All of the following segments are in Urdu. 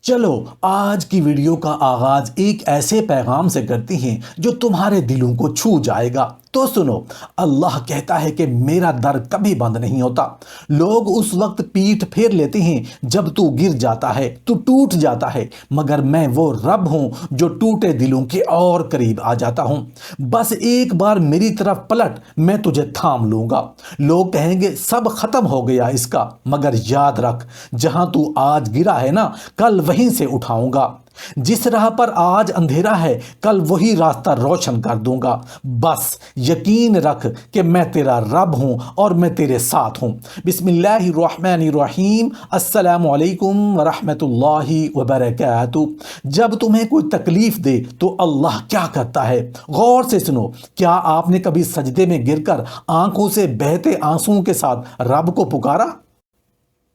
چلو آج کی ویڈیو کا آغاز ایک ایسے پیغام سے کرتے ہیں جو تمہارے دلوں کو چھو جائے گا۔ تو سنو، اللہ کہتا ہے کہ میرا در کبھی بند نہیں ہوتا۔ لوگ اس وقت پیٹھ پھیر لیتے ہیں جب تو گر جاتا ہے، تو ٹوٹ جاتا ہے، مگر میں وہ رب ہوں جو ٹوٹے دلوں کے اور قریب آ جاتا ہوں۔ بس ایک بار میری طرف پلٹ، میں تجھے تھام لوں گا۔ لوگ کہیں گے سب ختم ہو گیا اس کا، مگر یاد رکھ، جہاں تو آج گرا ہے نا، کل وہیں سے اٹھاؤں گا۔ جس راہ پر آج اندھیرا ہے، کل وہی راستہ روشن کر دوں گا۔ بس یقین رکھ کہ میں تیرا رب ہوں اور میں تیرے ساتھ ہوں۔ بسم اللہ الرحمن الرحیم۔ السلام علیکم ورحمۃ اللہ وبرکاتہ۔ جب تمہیں کوئی تکلیف دے تو اللہ کیا کرتا ہے، غور سے سنو۔ کیا آپ نے کبھی سجدے میں گر کر آنکھوں سے بہتے آنسوؤں کے ساتھ رب کو پکارا؟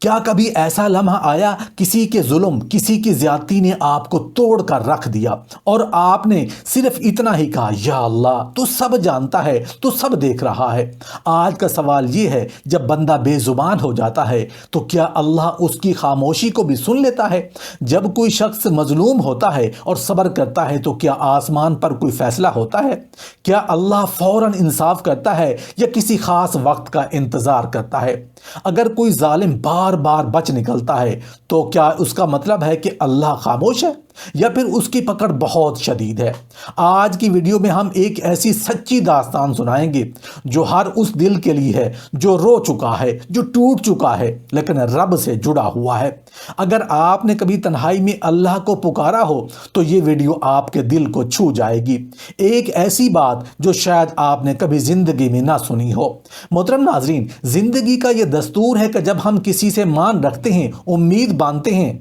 کیا کبھی ایسا لمحہ آیا کسی کے ظلم، کسی کی زیادتی نے آپ کو توڑ کر رکھ دیا اور آپ نے صرف اتنا ہی کہا، یا اللہ تو سب جانتا ہے، تو سب دیکھ رہا ہے؟ آج کا سوال یہ ہے، جب بندہ بے زبان ہو جاتا ہے تو کیا اللہ اس کی خاموشی کو بھی سن لیتا ہے؟ جب کوئی شخص مظلوم ہوتا ہے اور صبر کرتا ہے تو کیا آسمان پر کوئی فیصلہ ہوتا ہے؟ کیا اللہ فوراً انصاف کرتا ہے یا کسی خاص وقت کا انتظار کرتا ہے؟ اگر کوئی ظالم بار بار بچ نکلتا ہے تو کیا اس کا مطلب ہے کہ اللہ خاموش ہے یا پھر اس کی پکڑ بہت شدید ہے؟ آج کی ویڈیو میں ہم ایک ایسی سچی داستان سنائیں گے جو ہر اس دل کے لیے ہے جو رو چکا ہے، جو ٹوٹ چکا ہے لیکن رب سے جڑا ہوا ہے۔ اگر آپ نے کبھی تنہائی میں اللہ کو پکارا ہو تو یہ ویڈیو آپ کے دل کو چھو جائے گی۔ ایک ایسی بات جو شاید آپ نے کبھی زندگی میں نہ سنی ہو۔ محترم ناظرین، زندگی کا یہ دستور ہے کہ جب ہم کسی سے مان رکھتے ہیں، امید باندھتے ہیں،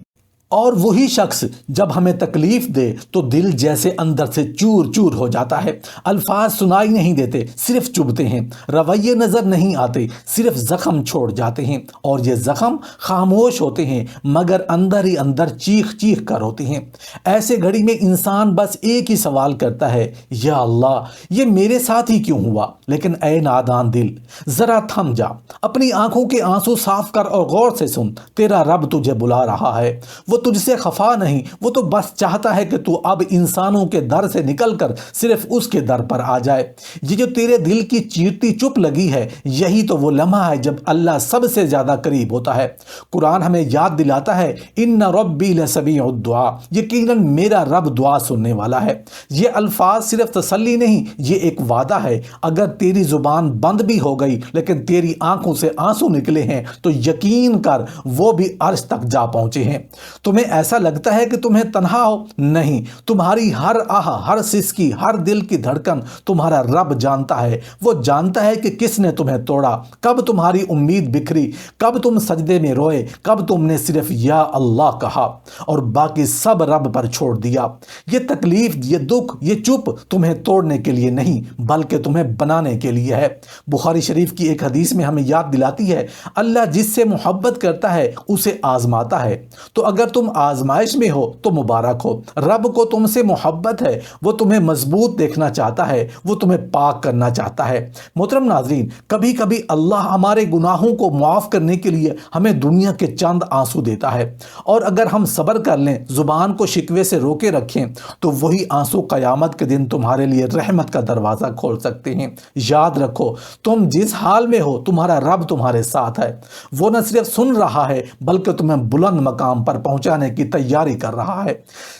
اور وہی شخص جب ہمیں تکلیف دے تو دل جیسے اندر سے چور چور ہو جاتا ہے۔ الفاظ سنائی نہیں دیتے، صرف چبھتے ہیں۔ رویے نظر نہیں آتے، صرف زخم چھوڑ جاتے ہیں، اور یہ زخم خاموش ہوتے ہیں مگر اندر ہی اندر چیخ چیخ کر ہوتے ہیں۔ ایسے گھڑی میں انسان بس ایک ہی سوال کرتا ہے، یا اللہ یہ میرے ساتھ ہی کیوں ہوا؟ لیکن اے نادان دل، ذرا تھم جا، اپنی آنکھوں کے آنسو صاف کر اور غور سے سن۔ تیرا رب تجھے بلا رہا ہے، وہ تجھ سے خفا نہیں، وہ تو بس چاہتا ہے کہ تو اب انسانوں کے در سے نکل کر صرف اس کے در پر آ جائے۔ یہ جو تیرے دل کی چیرتی چپ لگی ہے، یہی تو وہ لمحہ ہے جب اللہ سب سے زیادہ قریب ہوتا ہے۔ قرآن ہمیں یاد دلاتا ہے، ان ربی لسمیع الدعاء، یقیناً میرا رب دعا سننے والا ہے۔ یہ الفاظ صرف تسلی نہیں، یہ ایک وعدہ ہے۔ اگر تیری زبان بند بھی ہو گئی لیکن تیری آنکھوں سے آنسو نکلے ہیں تو یقین کر وہ بھی عرش تک جا پہنچے ہیں۔ تمہیں ایسا لگتا ہے کہ تمہیں تنہا ہو؟ نہیں، تمہاری ہر آہ، ہر سسکی، ہر دل کی دھڑکن تمہارا رب جانتا ہے۔ وہ جانتا ہے کہ کس نے تمہیں توڑا، کب تمہاری امید بکھری، کب تم سجدے میں روئے، کب تم نے صرف یا اللہ کہا اور باقی سب رب پر چھوڑ دیا۔ یہ تکلیف، یہ دکھ، یہ چپ تمہیں توڑنے کے لیے نہیں بلکہ تمہیں بنانے کے لیے ہے۔ بخاری شریف کی ایک حدیث میں ہمیں یاد دلاتی ہے، اللہ جس سے محبت کرتا ہے اسے آزماتا ہے۔ تو اگر تم آزمائش میں ہو تو مبارک ہو۔ رب کو تم سے محبت ہے، وہ تمہیں مضبوط دیکھنا چاہتا ہے، وہ تمہیں پاک کرنا چاہتا ہے۔ محترم ناظرین، کبھی کبھی اللہ ہمارے گناہوں کو معاف کرنے کے لیے ہمیں دنیا کے چند آنسو دیتا ہے، اور اگر ہم صبر کر لیں، زبان کو شکوے سے روکے رکھیں، تو وہی آنسو قیامت کے دن تمہارے لیے رحمت کا دروازہ کھول سکتے ہیں۔ یاد رکھو، تم جس حال میں ہو تمہارا رب تمہارے ساتھ ہے۔ وہ نہ صرف سن رہا ہے بلکہ تمہیں بلند مقام پر پہنچانے کی تیاری کر رہا ہے۔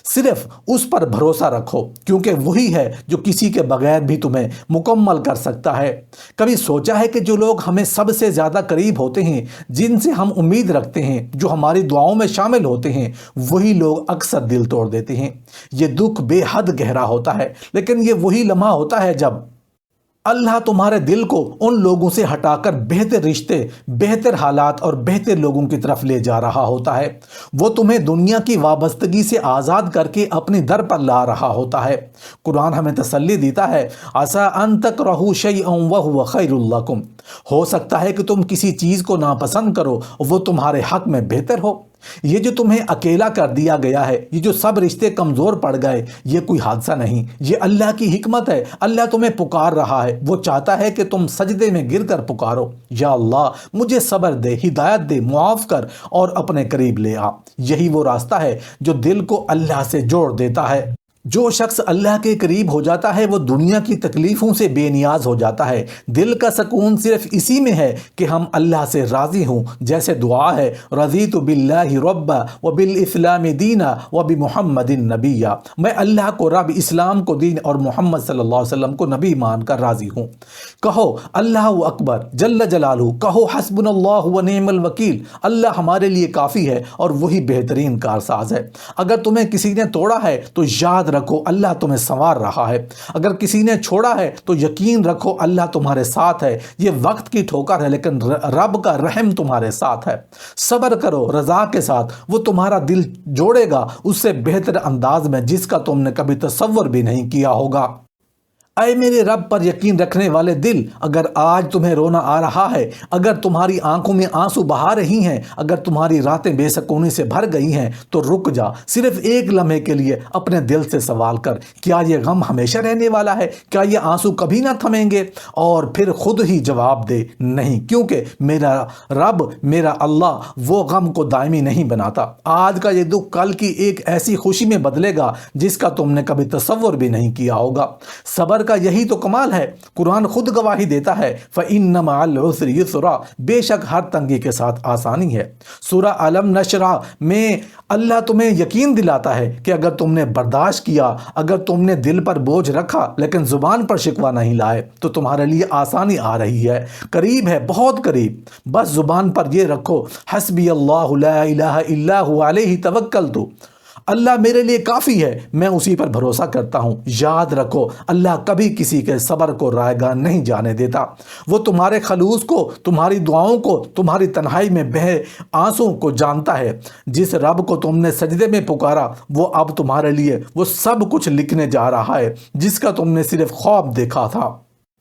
صرف اس پر بھروسہ رکھو، کیونکہ وہی ہے جو کسی کے بغیر بھی تمہیں مکمل کر سکتا ہے۔ کبھی سوچا ہے کہ جو لوگ ہمیں سب سے زیادہ قریب ہوتے ہیں، جن سے ہم امید رکھتے ہیں، جو ہماری دعاؤں میں شامل ہوتے ہیں، وہی لوگ اکثر دل توڑ دیتے ہیں۔ یہ دکھ بے حد گہرا ہوتا ہے، لیکن یہ وہی لمحہ ہوتا ہے جب اللہ تمہارے دل کو ان لوگوں سے ہٹا کر بہتر رشتے، بہتر حالات اور بہتر لوگوں کی طرف لے جا رہا ہوتا ہے۔ وہ تمہیں دنیا کی وابستگی سے آزاد کر کے اپنی در پر لا رہا ہوتا ہے۔ قرآن ہمیں تسلی دیتا ہے، عَسَىٰ أَن تَكْرَهُوا شَيْئًا وَهُوَ خَيْرٌ لَكُمْ، ہو سکتا ہے کہ تم کسی چیز کو ناپسند کرو، وہ تمہارے حق میں بہتر ہو۔ یہ جو تمہیں اکیلا کر دیا گیا ہے، یہ جو سب رشتے کمزور پڑ گئے، یہ کوئی حادثہ نہیں، یہ اللہ کی حکمت ہے۔ اللہ تمہیں پکار رہا ہے، وہ چاہتا ہے کہ تم سجدے میں گر کر پکارو، یا اللہ مجھے صبر دے، ہدایت دے، معاف کر اور اپنے قریب لے آ۔ یہی وہ راستہ ہے جو دل کو اللہ سے جوڑ دیتا ہے۔ جو شخص اللہ کے قریب ہو جاتا ہے وہ دنیا کی تکلیفوں سے بے نیاز ہو جاتا ہے۔ دل کا سکون صرف اسی میں ہے کہ ہم اللہ سے راضی ہوں، جیسے دعا ہے رضیت باللہ ربا وبالاسلام دینا وبمحمد نبیا، میں اللہ کو رب، اسلام کو دین اور محمد صلی اللہ علیہ وسلم کو نبی مان کر راضی ہوں۔ کہو اللہ اکبر جل جلالہ، کہو حسبنا اللہ ونعم الوکیل، اللہ ہمارے لیے کافی ہے اور وہی بہترین کارساز ہے۔ اگر تمہیں کسی نے توڑا ہے تو یاد رکھو اللہ تمہیں سنوار رہا ہے، اگر کسی نے چھوڑا ہے تو یقین رکھو اللہ تمہارے ساتھ ہے۔ یہ وقت کی ٹھوکر ہے لیکن رب کا رحم تمہارے ساتھ ہے۔ صبر کرو رضا کے ساتھ، وہ تمہارا دل جوڑے گا اس سے بہتر انداز میں جس کا تم نے کبھی تصور بھی نہیں کیا ہوگا۔ اے میرے رب پر یقین رکھنے والے دل، اگر آج تمہیں رونا آ رہا ہے، اگر تمہاری آنکھوں میں آنسو بہا رہی ہیں، اگر تمہاری راتیں بے سکونی سے بھر گئی ہیں، تو رک جا، صرف ایک لمحے کے لیے اپنے دل سے سوال کر، کیا یہ غم ہمیشہ رہنے والا ہے؟ کیا یہ آنسو کبھی نہ تھمیں گے؟ اور پھر خود ہی جواب دے، نہیں، کیونکہ میرا رب، میرا اللہ وہ غم کو دائمی نہیں بناتا۔ آج کا یہ دکھ کل کی ایک ایسی خوشی میں بدلے گا جس کا تم نے کبھی تصور بھی نہیں کیا ہوگا۔ صبر کا یہی تو کمال ہے۔ قرآن خود گواہی دیتا ہے فَإِنَّ مَعَ الْعُسْرِ يُسْرًا، بے شک ہر تنگی کے ساتھ آسانی ہے۔ سورہ علم نشرح میں اللہ تمہیں یقین دلاتا ہے کہ اگر تم نے برداشت کیا، اگر تم نے دل پر بوجھ رکھا لیکن زبان پر شکوہ نہیں لائے، تو تمہارے لیے آسانی آ رہی ہے، قریب ہے، بہت قریب۔ بس زبان پر یہ رکھو، حسبی اللہ لا الہ الا هو علیہ توکلت، اللہ میرے لیے کافی ہے، میں اسی پر بھروسہ کرتا ہوں۔ یاد رکھو اللہ کبھی کسی کے صبر کو رائیگاں نہیں جانے دیتا۔ وہ تمہارے خلوص کو، تمہاری دعاؤں کو، تمہاری تنہائی میں بہے آنسوں کو جانتا ہے۔ جس رب کو تم نے سجدے میں پکارا وہ اب تمہارے لیے وہ سب کچھ لکھنے جا رہا ہے جس کا تم نے صرف خواب دیکھا تھا۔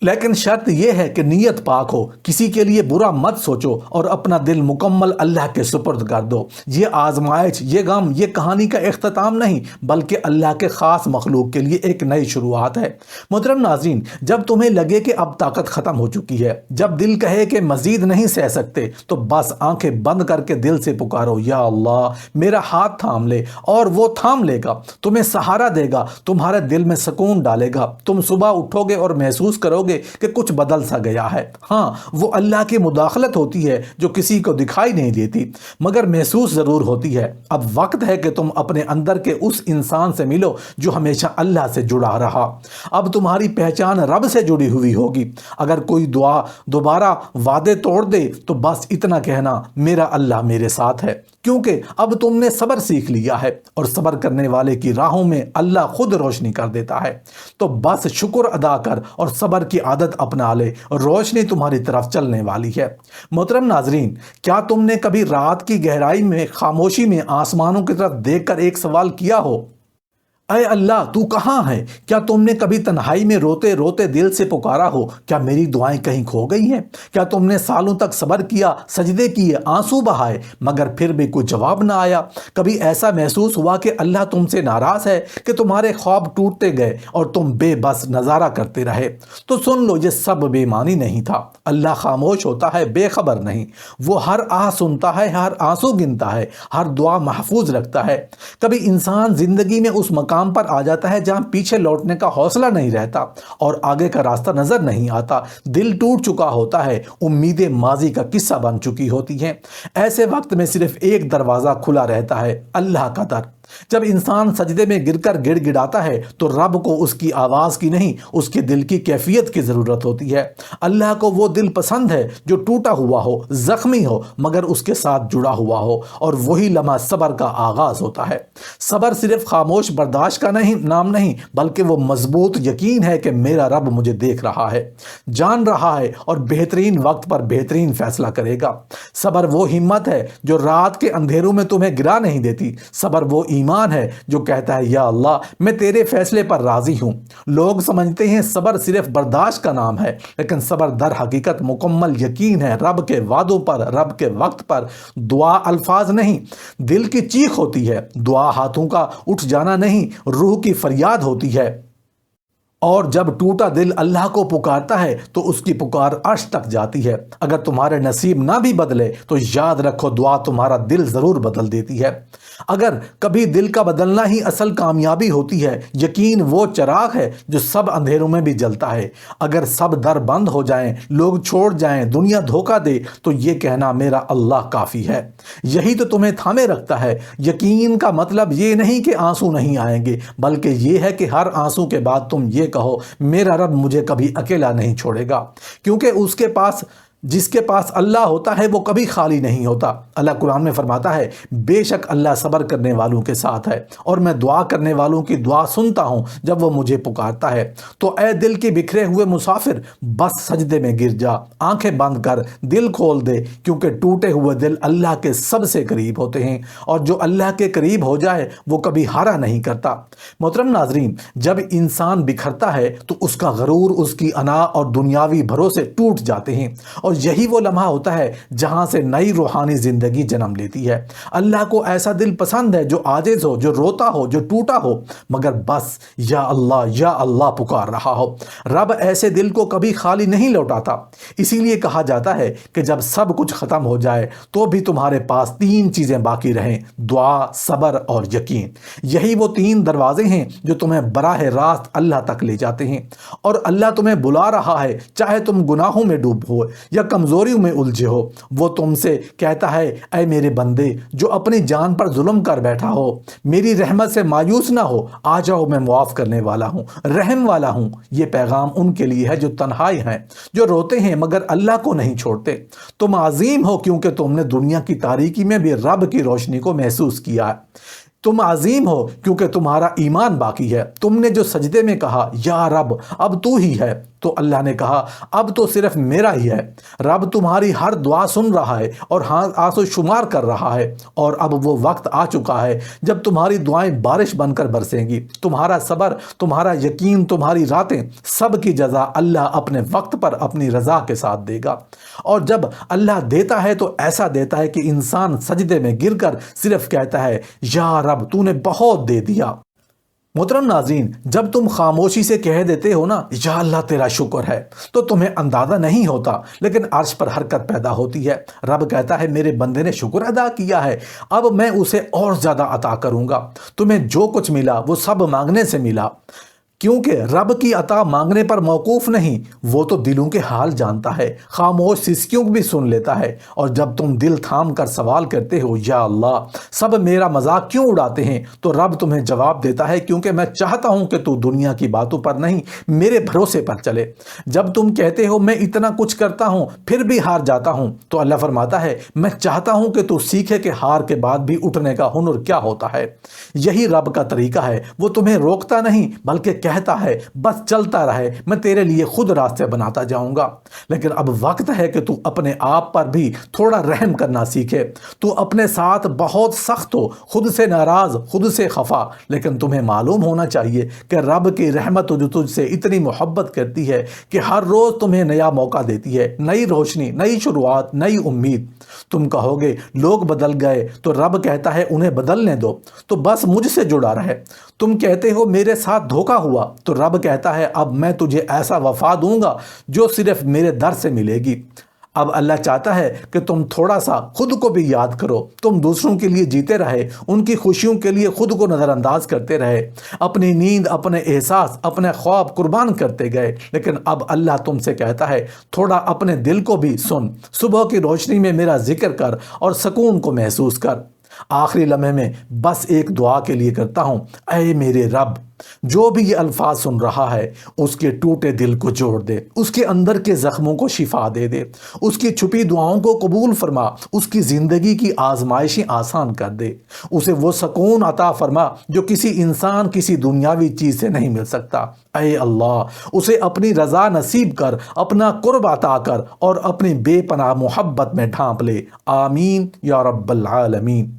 لیکن شرط یہ ہے کہ نیت پاک ہو، کسی کے لیے برا مت سوچو اور اپنا دل مکمل اللہ کے سپرد کر دو۔ یہ آزمائش، یہ غم، یہ کہانی کا اختتام نہیں بلکہ اللہ کے خاص مخلوق کے لیے ایک نئی شروعات ہے۔ محترم ناظرین، جب تمہیں لگے کہ اب طاقت ختم ہو چکی ہے، جب دل کہے کہ مزید نہیں سہ سکتے، تو بس آنکھیں بند کر کے دل سے پکارو، یا اللہ میرا ہاتھ تھام لے، اور وہ تھام لے گا، تمہیں سہارا دے گا، تمہارے دل میں سکون ڈالے گا۔ تم صبح اٹھو گے اور محسوس کرو گے کہ کچھ بدل سا گیا ہے۔ ہاں، وہ اللہ کی مداخلت ہوتی ہے جو کسی کو دکھائی نہیں دیتی مگر محسوس ضرور ہوتی ہے۔ اب وقت ہے کہ تم اپنے اندر کے اس انسان سے ملو جو ہمیشہ اللہ سے جڑا رہا۔ اب تمہاری پہچان رب سے جڑی ہوئی ہوگی۔ اگر کوئی دعا دوبارہ وعدے توڑ دے تو بس اتنا کہنا، میرا اللہ میرے ساتھ ہے، کیونکہ اب تم نے صبر سیکھ لیا ہے اور صبر کرنے والے کی راہوں میں اللہ خود روشنی کر دیتا ہے۔ تو بس شکر ادا کر اور صبر کی عادت اپنا لے، روشنی تمہاری طرف چلنے والی ہے۔ محترم ناظرین، کیا تم نے کبھی رات کی گہرائی میں خاموشی میں آسمانوں کی طرف دیکھ کر ایک سوال کیا ہو، اے اللہ تو کہاں ہے؟ کیا تم نے کبھی تنہائی میں روتے روتے دل سے پکارا ہو، کیا میری دعائیں کہیں کھو گئی ہیں؟ کیا تم نے سالوں تک صبر کیا، سجدے کیے، آنسو بہائے مگر پھر بھی کوئی جواب نہ آیا؟ کبھی ایسا محسوس ہوا کہ اللہ تم سے ناراض ہے، کہ تمہارے خواب ٹوٹتے گئے اور تم بے بس نظارہ کرتے رہے؟ تو سن لو، یہ سب بے معنی نہیں تھا۔ اللہ خاموش ہوتا ہے، بے خبر نہیں۔ وہ ہر آہ سنتا ہے، ہر آنسو گنتا ہے، ہر دعا محفوظ رکھتا ہے۔ کبھی انسان زندگی میں اس مقام پر آ جاتا ہے جہاں پیچھے لوٹنے کا حوصلہ نہیں رہتا اور آگے کا راستہ نظر نہیں آتا، دل ٹوٹ چکا ہوتا ہے، امیدیں ماضی کا قصہ بن چکی ہوتی ہیں۔ ایسے وقت میں صرف ایک دروازہ کھلا رہتا ہے، اللہ کا در۔ جب انسان سجدے میں گر کر گڑ گڑاتا ہے تو رب کو اس کی آواز کی نہیں، اس کے دل کی کیفیت کی ضرورت ہوتی ہے۔ اللہ کو وہ دل پسند ہے جو ٹوٹا ہوا ہو، زخمی ہو مگر اس کے ساتھ جڑا ہوا ہو، اور وہی لمحہ صبر کا آغاز ہوتا ہے۔ صبر صرف خاموش برداشت کا نام نہیں بلکہ وہ مضبوط یقین ہے کہ میرا رب مجھے دیکھ رہا ہے، جان رہا ہے اور بہترین وقت پر بہترین فیصلہ کرے گا۔ صبر وہ ہمت ہے جو رات کے اندھیروں میں تمہیں گرا نہیں دیتی، صبر وہ ایمان ہے جو کہتا ہے یا اللہ میں تیرے فیصلے پر راضی ہوں۔ لوگ سمجھتے ہیں صبر صرف برداشت کا نام ہے، لیکن صبر در حقیقت مکمل یقین ہے رب کے وعدوں پر، رب کے وقت پر۔ دعا الفاظ نہیں، دل کی چیخ ہوتی ہے۔ دعا ہاتھوں کا اٹھ جانا نہیں، روح کی فریاد ہوتی ہے۔ اور جب ٹوٹا دل اللہ کو پکارتا ہے تو اس کی پکار عرش تک جاتی ہے۔ اگر تمہارے نصیب نہ بھی بدلے تو یاد رکھو دعا تمہارا دل ضرور بدل دیتی ہے۔ اگر کبھی دل کا بدلنا ہی اصل کامیابی ہوتی ہے، یقین وہ چراغ ہے جو سب اندھیروں میں بھی جلتا ہے۔ اگر سب در بند ہو جائیں، لوگ چھوڑ جائیں، دنیا دھوکہ دے، تو یہ کہنا میرا اللہ کافی ہے، یہی تو تمہیں تھامے رکھتا ہے۔ یقین کا مطلب یہ نہیں کہ آنسو نہیں آئیں گے، بلکہ یہ ہے کہ ہر آنسو کے بعد تم یہ کہو میرا رب مجھے کبھی اکیلا نہیں چھوڑے گا، کیونکہ جس کے پاس اللہ ہوتا ہے وہ کبھی خالی نہیں ہوتا۔ اللہ قرآن میں فرماتا ہے بے شک اللہ صبر کرنے والوں کے ساتھ ہے، اور میں دعا کرنے والوں کی دعا سنتا ہوں جب وہ مجھے پکارتا ہے۔ تو اے دل کے بکھرے ہوئے مسافر، بس سجدے میں گر جا، آنکھیں بند کر دل کھول دے، کیونکہ ٹوٹے ہوئے دل اللہ کے سب سے قریب ہوتے ہیں، اور جو اللہ کے قریب ہو جائے وہ کبھی ہارا نہیں کرتا۔ محترم ناظرین، جب انسان بکھرتا ہے تو اس کا غرور، اس کی انا اور دنیاوی بھروسے ٹوٹ جاتے ہیں، اور یہی وہ لمحہ ہوتا ہے جہاں سے نئی روحانی زندگی جنم لیتی ہے۔ اللہ کو ایسا دل پسند ہے جو عاجز ہو، جو روتا ہو، جو ٹوٹا ہو، مگر بس یا اللہ پکار رہا ہو۔ رب ایسے دل کو کبھی خالی نہیں لوٹاتا۔ اسی لیے کہا جاتا ہے کہ جب سب کچھ ختم ہو جائے تو بھی تمہارے پاس 3 چیزیں باقی رہیں: دعا، صبر اور یقین۔ یہی وہ 3 دروازے ہیں جو تمہیں براہ راست اللہ تک لے جاتے ہیں، اور اللہ تمہیں بلا رہا ہے، چاہے تم گناہوں میں ڈوب ہو یا کمزوریوں میں الجھے ہو۔ وہ تم سے کہتا ہے اے میرے بندے جو اپنی جان پر ظلم کر بیٹھا ہو، میری رحمت سے مایوس نہ ہو، آ جاؤ، میں معاف کرنے والا ہوں، رحم والا ہوں۔ یہ پیغام ان کے لیے ہے جو تنہائی ہیں، جو روتے ہیں مگر اللہ کو نہیں چھوڑتے۔ تم عظیم ہو کیونکہ تم نے دنیا کی تاریکی میں بھی رب کی روشنی کو محسوس کیا ہے۔ تم عظیم ہو کیونکہ تمہارا ایمان باقی ہے۔ تم نے جو سجدے میں کہا یا رب اب تو ہی ہے، تو اللہ نے کہا اب تو صرف میرا ہی ہے۔ رب تمہاری ہر دعا سن رہا ہے اور آنسو شمار کر رہا ہے، اور اب وہ وقت آ چکا ہے جب تمہاری دعائیں بارش بن کر برسیں گی۔ تمہارا صبر، تمہارا یقین، تمہاری راتیں، سب کی جزا اللہ اپنے وقت پر اپنی رضا کے ساتھ دے گا۔ اور جب اللہ دیتا ہے تو ایسا دیتا ہے کہ انسان سجدے میں گر کر صرف کہتا ہے یا رب تو نے بہت دے دیا۔ محترم ناظرین، جب تم خاموشی سے کہہ دیتے ہو نا یا اللہ تیرا شکر ہے، تو تمہیں اندازہ نہیں ہوتا، لیکن عرش پر حرکت پیدا ہوتی ہے۔ رب کہتا ہے میرے بندے نے شکر ادا کیا ہے، اب میں اسے اور زیادہ عطا کروں گا۔ تمہیں جو کچھ ملا وہ سب مانگنے سے ملا، کیونکہ رب کی عطا مانگنے پر موقوف نہیں، وہ تو دلوں کے حال جانتا ہے، خاموش سسکیوں بھی سن لیتا ہے۔ اور جب تم دل تھام کر سوال کرتے ہو یا اللہ سب میرا مذاق کیوں اڑاتے ہیں، تو رب تمہیں جواب دیتا ہے کیونکہ میں چاہتا ہوں کہ تو دنیا کی باتوں پر نہیں میرے بھروسے پر چلے۔ جب تم کہتے ہو میں اتنا کچھ کرتا ہوں پھر بھی ہار جاتا ہوں، تو اللہ فرماتا ہے میں چاہتا ہوں کہ تو سیکھے کہ ہار کے بعد بھی اٹھنے کا ہنر کیا ہوتا ہے۔ یہی رب کا طریقہ ہے، وہ تمہیں روکتا نہیں بلکہ کہتا ہے بس چلتا رہے، میں تیرے لیے خود راستے بناتا جاؤں گا۔ لیکن اب وقت ہے کہ تو اپنے آپ پر بھی تھوڑا رحم کرنا سیکھے۔ تو اپنے ساتھ بہت سخت ہو، خود سے ناراض، خود سے خفا، لیکن تمہیں معلوم ہونا چاہیے کہ رب کی رحمت جو تجھ سے اتنی محبت کرتی ہے کہ ہر روز تمہیں نیا موقع دیتی ہے، نئی روشنی، نئی شروعات، نئی امید۔ تم کہو گے لوگ بدل گئے، تو رب کہتا ہے انہیں بدلنے دو، تو بس مجھ سے جڑا رہے۔ تم کہتے ہو میرے ساتھ دھوکہ ہوا، تو رب کہتا ہے اب میں تجھے ایسا وفا دوں گا جو صرف میرے در سے ملے گی۔ اب اللہ چاہتا ہے کہ تم تھوڑا سا خود کو بھی یاد کرو۔ تم دوسروں کے لیے جیتے رہے، ان کی خوشیوں کے لیے خود کو نظر انداز کرتے رہے، اپنی نیند، اپنے احساس، اپنے خواب قربان کرتے گئے۔ لیکن اب اللہ تم سے کہتا ہے تھوڑا اپنے دل کو بھی سن، صبح کی روشنی میں میرا ذکر کر اور سکون کو محسوس کر۔ آخری لمحے میں بس ایک دعا کے لیے کرتا ہوں، اے میرے رب جو بھی یہ الفاظ سن رہا ہے اس کے ٹوٹے دل کو جوڑ دے، اس کے اندر کے زخموں کو شفا دے دے، اس کی چھپی دعاؤں کو قبول فرما، اس کی زندگی کی آزمائشیں آسان کر دے، اسے وہ سکون عطا فرما جو کسی انسان، کسی دنیاوی چیز سے نہیں مل سکتا۔ اے اللہ اسے اپنی رضا نصیب کر، اپنا قرب عطا کر اور اپنی بے پناہ محبت میں ڈھانپ لے۔ آمین یا رب العالمین۔